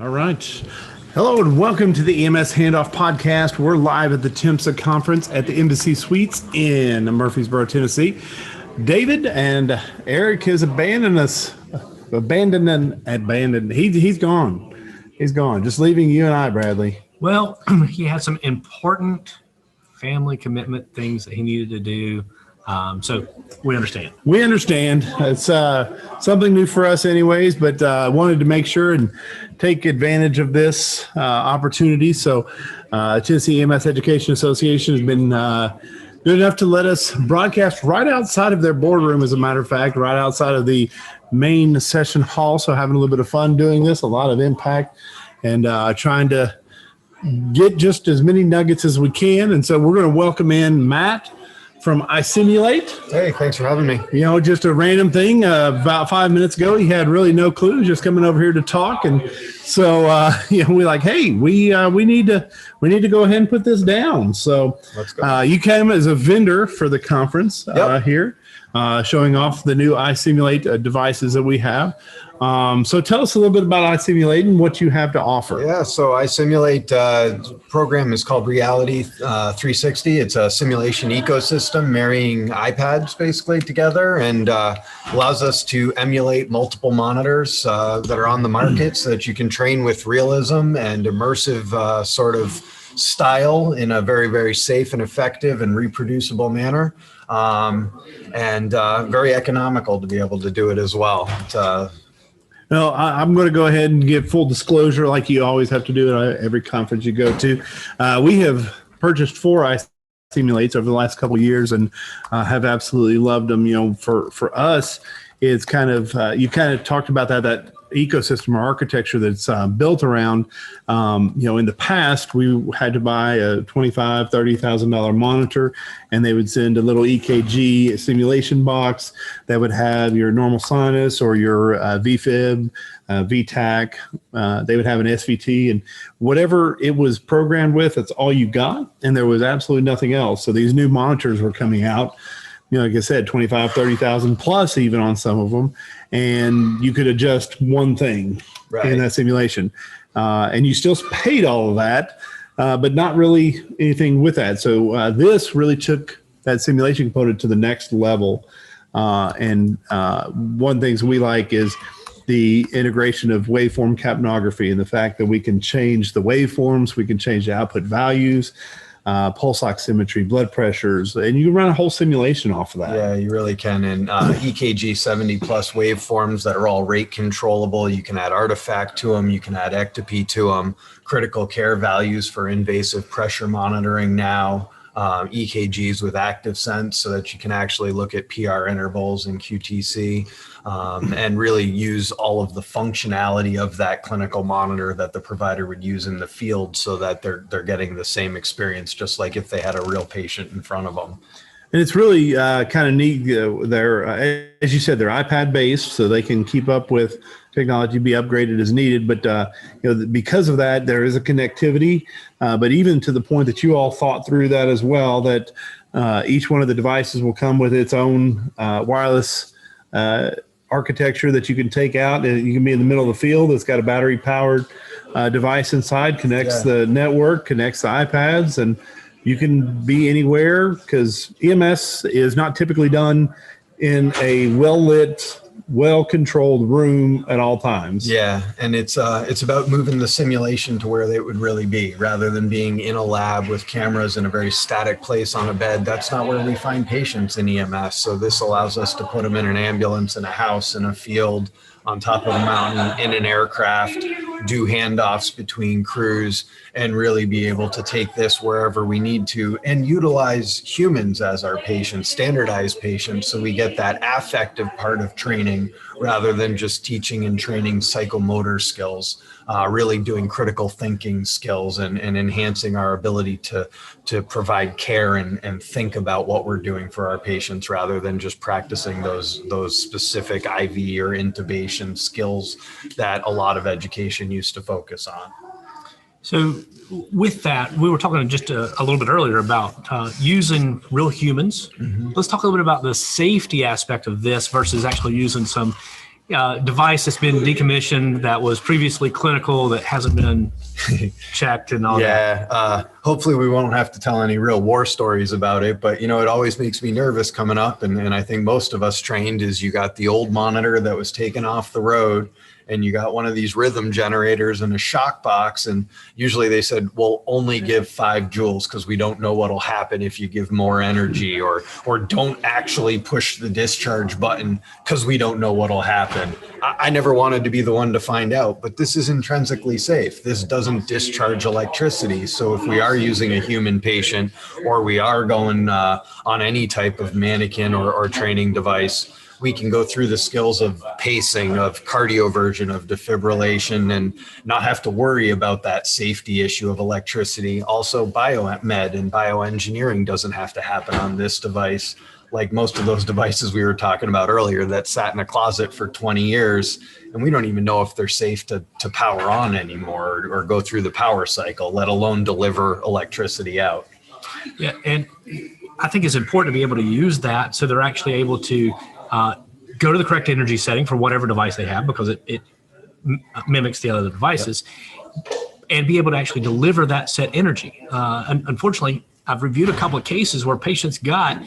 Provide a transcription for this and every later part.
All right. Hello and welcome to the EMS Handoff podcast. We're live at the TEMSEA conference at the Embassy Suites in Murfreesboro, Tennessee. David and Eric has abandoned us. Abandoned. He's gone. He's gone. Just leaving you and I, Bradley. Well, he had some important family commitment things that he needed to do. So we understand. We understand. It's something new for us anyways, but I wanted to make sure and take advantage of this opportunity. So Tennessee EMS Education Association has been good enough to let us broadcast right outside of their boardroom, as a matter of fact, right outside of the main session hall. So having a little bit of fun doing this, a lot of impact, and trying to get just as many nuggets as we can. And so we're going to welcome in Matt from iSimulate. Hey, thanks for having me. You know, just a random thing. About 5 minutes ago, he had really no clue, just coming over here to talk. And so, we're like, hey, we need to go ahead and put this down. So Let's go. You came as a vendor for the conference here, showing off the new iSimulate devices that we have. So tell us a little bit about iSimulate and what you have to offer. Yeah, so iSimulate program is called Reality 360. It's a simulation ecosystem marrying iPads basically together, and allows us to emulate multiple monitors that are on the market so that you can train with realism and immersive sort of style in a very, very safe and effective and reproducible manner, and very economical to be able to do it as well. Well, I'm going to go ahead and give full disclosure like you always have to do at every conference you go to. We have purchased 4 iSimulates over the last couple of years and have absolutely loved them. You know, for us, it's kind of, you kind of talked about that ecosystem or architecture that's built around, in the past, we had to buy a $25,000, $30,000 monitor, and they would send a little EKG simulation box that would have your normal sinus or your VFib, VTAC. They would have an SVT, and whatever it was programmed with, that's all you got, and there was absolutely nothing else. So these new monitors were coming out, like I said, 25, 30,000 plus even on some of them. And you could adjust one thing in that simulation. And you still paid all of that, but not really anything with that. So this really took that simulation component to the next level. And one things we like is the integration of waveform capnography and the fact that we can change the waveforms, we can change the output values, pulse oximetry, blood pressures, and you can run a whole simulation off of that. Yeah, you really can. And EKG 70 plus waveforms that are all rate controllable. You can add artifact to them. You can add ectopy to them. Critical care values for invasive pressure monitoring now. EKGs with active sense so that you can actually look at PR intervals and QTC, and really use all of the functionality of that clinical monitor that the provider would use in the field so that they're getting the same experience, just like if they had a real patient in front of them. And it's really kind of neat. They're, as you said, they're iPad based, so they can keep up with technology, be upgraded as needed. But because of that, there is a connectivity. But even to the point that you all thought through that as well, that each one of the devices will come with its own wireless architecture that you can take out. You can be in the middle of the field. It's got a battery powered device inside, connects the network, connects the iPads, and you can be anywhere, because EMS is not typically done in a well-lit, well-controlled room at all times. Yeah, and it's about moving the simulation to where they would really be, rather than being in a lab with cameras in a very static place on a bed. That's not where we find patients in EMS. So this allows us to put them in an ambulance, in a house, in a field, on top of a mountain, in an aircraft, do handoffs between crews, and really be able to take this wherever we need to and utilize humans as our patients, standardized patients, so we get that affective part of training rather than just teaching and training psychomotor skills, really doing critical thinking skills and enhancing our ability to provide care and think about what we're doing for our patients rather than just practicing those specific IV or intubation skills that a lot of education used to focus on. So with that, we were talking just a little bit earlier about using real humans. Mm-hmm. Let's talk a little bit about the safety aspect of this versus actually using some device that's been decommissioned that was previously clinical that hasn't been checked and all that. Yeah. Hopefully we won't have to tell any real war stories about it, but it always makes me nervous coming up. And I think most of us trained is you got the old monitor that was taken off the road, and you got one of these rhythm generators and a shock box. And usually they said, well, only give 5 joules because we don't know what'll happen if you give more energy, or don't actually push the discharge button because we don't know what'll happen. I never wanted to be the one to find out, but this is intrinsically safe. This doesn't discharge electricity. So if we are using a human patient, or we are going on any type of mannequin or training device, we can go through the skills of pacing, of cardioversion, of defibrillation, and not have to worry about that safety issue of electricity. Also, biomed and bioengineering doesn't have to happen on this device, like most of those devices we were talking about earlier that sat in a closet for 20 years, and we don't even know if they're safe to power on anymore or go through the power cycle, let alone deliver electricity out. Yeah, and I think it's important to be able to use that so they're actually able to go to the correct energy setting for whatever device they have, because it mimics the other devices, and be able to actually deliver that set energy. Unfortunately, I've reviewed a couple of cases where patients got,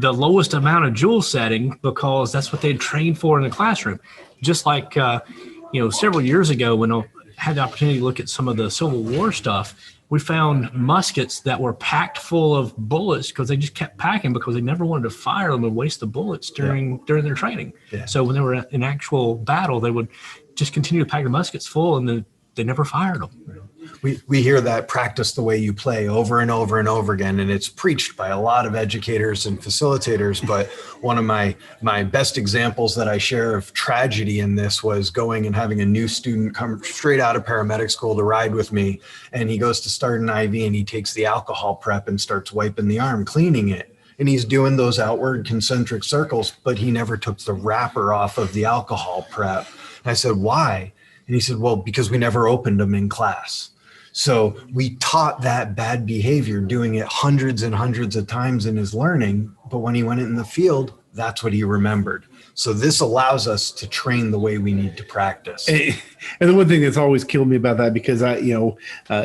the lowest amount of joule setting because that's what they'd trained for in the classroom. Just like, several years ago when I had the opportunity to look at some of the Civil War stuff, we found muskets that were packed full of bullets because they just kept packing because they never wanted to fire them and waste the bullets during their training. Yeah. So when they were in actual battle, they would just continue to pack the muskets full, and then they never fired them. We hear that practice the way you play over and over and over again, and it's preached by a lot of educators and facilitators. But one of my best examples that I share of tragedy in this was going and having a new student come straight out of paramedic school to ride with me, and he goes to start an IV, and he takes the alcohol prep and starts wiping the arm, cleaning it. And he's doing those outward concentric circles, but he never took the wrapper off of the alcohol prep. And I said, why? And he said, well, because we never opened them in class. So we taught that bad behavior, doing it hundreds and hundreds of times in his learning. But when he went in the field, that's what he remembered. So this allows us to train the way we need to practice. And the one thing that's always killed me about that, because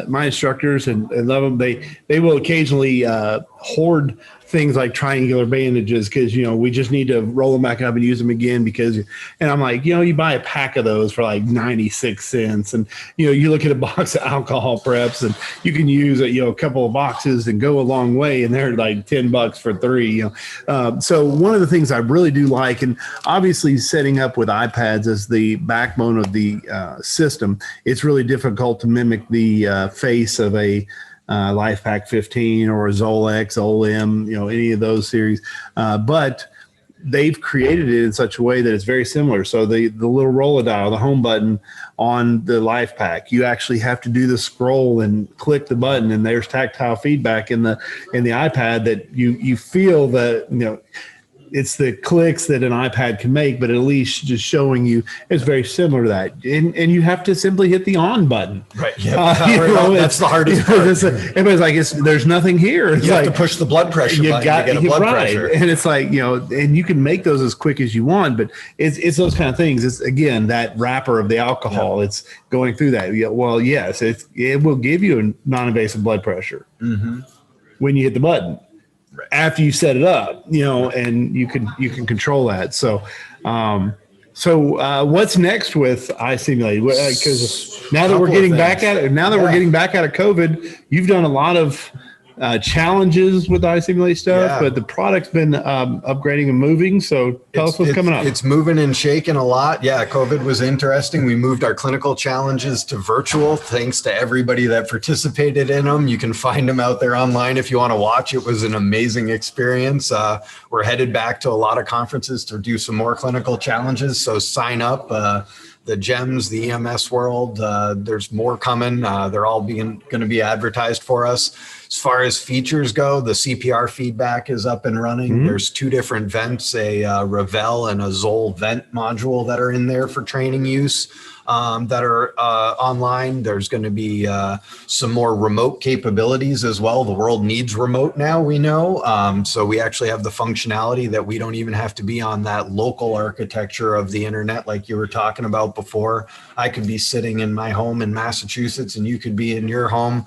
my instructors and love them, they will occasionally hoard things like triangular bandages because, we just need to roll them back up and use them again and I'm like, you buy a pack of those for like 96 cents. And, you look at a box of alcohol preps and you can use a couple of boxes and go a long way. And they're like $10 for 3, So one of the things I really do like, and obviously setting up with iPads as the backbone of the system, it's really difficult to mimic the face of a LifePak 15 or a Zolex, Zol-M, any of those series. But they've created it in such a way that it's very similar. So the little roller dial, the home button on the LifePak, you actually have to do the scroll and click the button, and there's tactile feedback in the iPad that you feel that, it's the clicks that an iPad can make, but at least just showing you it's very similar to that. And you have to simply hit the on button. Right. Yeah. That's the hardest part. Everybody's like, there's nothing here. It's you like, have to push the blood pressure button to get a blood pressure. And it's like, and you can make those as quick as you want, but it's those kind of things. It's, again, that wrapper of the alcohol. Yeah. It's going through that. Yeah, well, yes, it will give you a non-invasive blood pressure when you hit the button. Right. After you set it up, and you can control that. So, what's next with iSimulate? Because now that we're getting back at it, we're getting back out of COVID, you've done a lot of challenges with iSimulate stuff, but the product's been upgrading and moving. So tell us what's coming up. It's moving and shaking a lot. Yeah, COVID was interesting. We moved our clinical challenges to virtual. Thanks to everybody that participated in them. You can find them out there online if you want to watch. It was an amazing experience. We're headed back to a lot of conferences to do some more clinical challenges. So sign up. The GEMS, the EMS world, there's more coming. They're all going to be advertised for us. As far as features go, the CPR feedback is up and running. There's 2 different vents, a Ravel and a Zoll vent module that are in there for training use. That are online. There's going to be some more remote capabilities as well. The world needs remote now, we know. So we actually have the functionality that we don't even have to be on that local architecture of the internet like you were talking about before. I could be sitting in my home in Massachusetts and you could be in your home,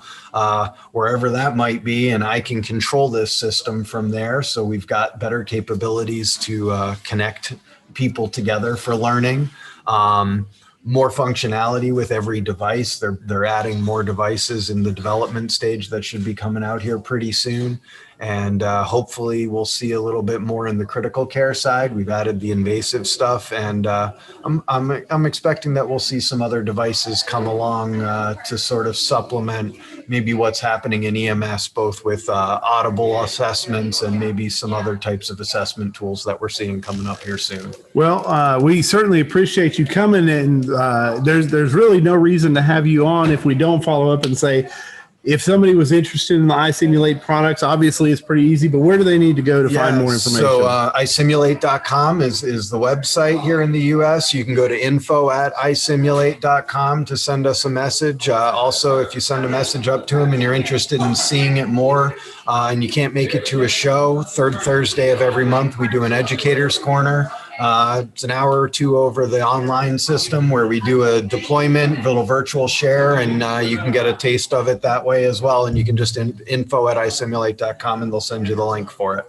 wherever that might be, and I can control this system from there. So we've got better capabilities to connect people together for learning. More functionality with every device. They're adding more devices in the development stage that should be coming out here pretty soon. And hopefully we'll see a little bit more in the critical care side. We've added the invasive stuff, and I'm expecting that we'll see some other devices come along to sort of supplement maybe what's happening in EMS, both with audible assessments and maybe some other types of assessment tools that we're seeing coming up here soon. Well, we certainly appreciate you coming, and there's really no reason to have you on if we don't follow up and say, if somebody was interested in the iSimulate products, obviously it's pretty easy, but where do they need to go to find more information? So isimulate.com is the website here in the US. You can go to info@isimulate.com to send us a message. Also, if you send a message up to them and you're interested in seeing it more and you can't make it to a show, third Thursday of every month, we do an educator's corner. It's an hour or 2 over the online system where we do a deployment, little virtual share, and you can get a taste of it that way as well. And you can just info@isimulate.com and they'll send you the link for it.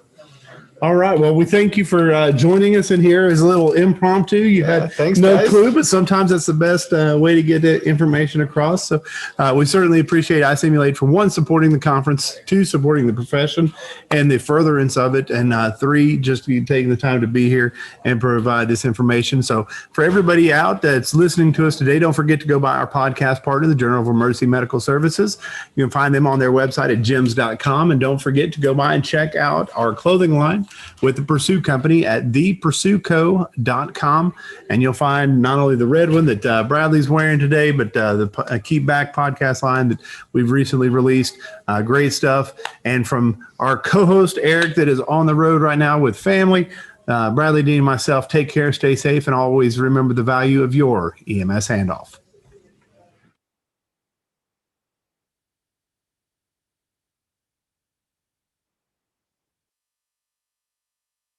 All right. Well, we thank you for joining us in here as a little impromptu. You had no clue, but sometimes that's the best way to get the information across. So we certainly appreciate iSimulate for 1, supporting the conference, 2, supporting the profession and the furtherance of it, and 3, just taking the time to be here and provide this information. So for everybody out that's listening to us today, don't forget to go by our podcast partner, the Journal of Emergency Medical Services. You can find them on their website at gems.com, and don't forget to go by and check out our clothing line with the Pursue Company at thepursueco.com, and you'll find not only the red one that Bradley's wearing today, but the Keep Back podcast line that we've recently released. Great stuff. And from our co-host Eric that is on the road right now with family, Bradley, Dean, and myself, take care, stay safe, and always remember the value of your EMS handoff.